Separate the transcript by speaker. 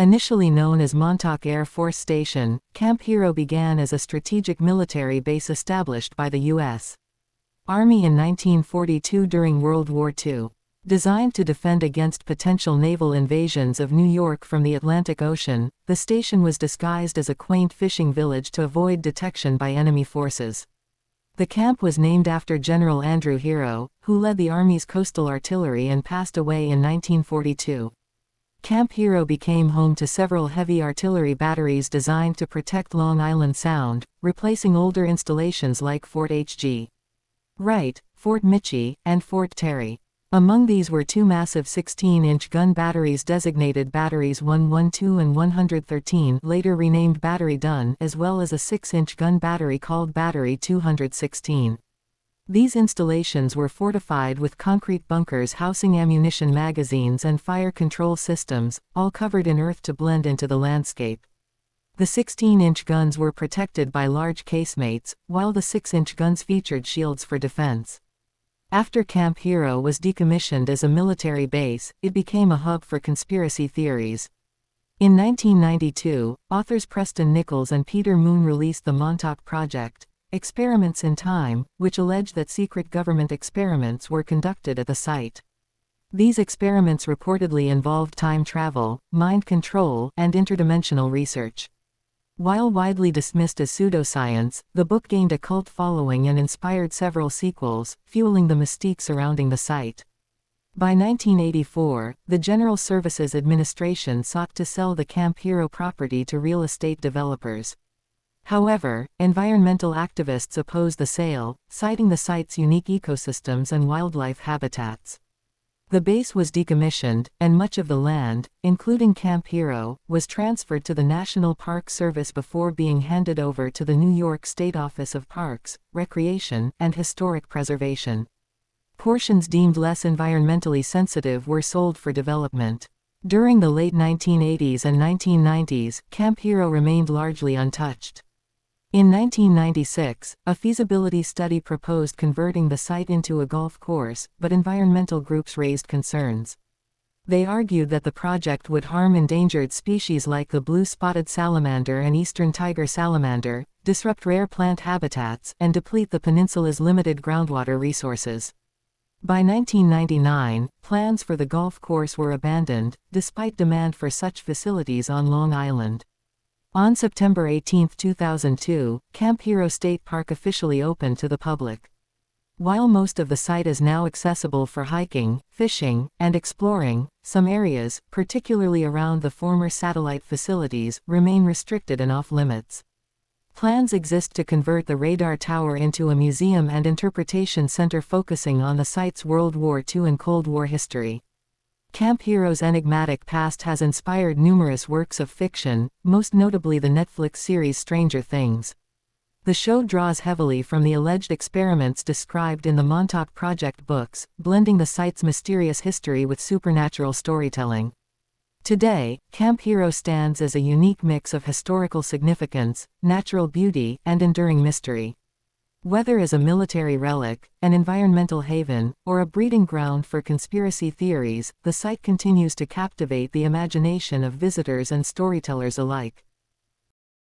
Speaker 1: Initially known as Montauk Air Force Station, Camp Hero began as a strategic military base established by the U.S. Army in 1942 during World War II. Designed to defend against potential naval invasions of New York from the Atlantic Ocean, the station was disguised as a quaint fishing village to avoid detection by enemy forces. The camp was named after General Andrew Hero, who led the Army's coastal artillery and passed away in 1942. Camp Hero became home to several heavy artillery batteries designed to protect Long Island Sound, replacing older installations like Fort H.G. Wright, Fort Mitchie, and Fort Terry. Among these were two massive 16-inch gun batteries designated Batteries 112 and 113, later renamed Battery Dunn, as well as a 6-inch gun battery called Battery 216. These installations were fortified with concrete bunkers housing ammunition magazines and fire control systems, all covered in earth to blend into the landscape. The 16-inch guns were protected by large casemates, while the 6-inch guns featured shields for defense. After Camp Hero was decommissioned as a military base, it became a hub for conspiracy theories. In 1992, authors Preston Nichols and Peter Moon released the Montauk Project, Experiments in Time, which alleged that secret government experiments were conducted at the site. These experiments reportedly involved time travel, mind control, and interdimensional research. While widely dismissed as pseudoscience, the book gained a cult following and inspired several sequels, fueling the mystique surrounding the site. By 1984, the General Services Administration sought to sell the Camp Hero property to real estate developers. However, environmental activists opposed the sale, citing the site's unique ecosystems and wildlife habitats. The base was decommissioned, and much of the land, including Camp Hero, was transferred to the National Park Service before being handed over to the New York State Office of Parks, Recreation, and Historic Preservation. Portions deemed less environmentally sensitive were sold for development. During the late 1980s and 1990s, Camp Hero remained largely untouched. In 1996, a feasibility study proposed converting the site into a golf course, but environmental groups raised concerns. They argued that the project would harm endangered species like the blue-spotted salamander and eastern tiger salamander, disrupt rare plant habitats, and deplete the peninsula's limited groundwater resources. By 1999, plans for the golf course were abandoned, despite demand for such facilities on Long Island. On September 18, 2002, Camp Hero State Park officially opened to the public. While most of the site is now accessible for hiking, fishing, and exploring, some areas, particularly around the former satellite facilities, remain restricted and off-limits. Plans exist to convert the radar tower into a museum and interpretation center focusing on the site's World War II and Cold War history. Camp Hero's enigmatic past has inspired numerous works of fiction, most notably the Netflix series Stranger Things. The show draws heavily from the alleged experiments described in the Montauk Project books, blending the site's mysterious history with supernatural storytelling. Today, Camp Hero stands as a unique mix of historical significance, natural beauty, and enduring mystery. Whether as a military relic, an environmental haven, or a breeding ground for conspiracy theories, the site continues to captivate the imagination of visitors and storytellers alike.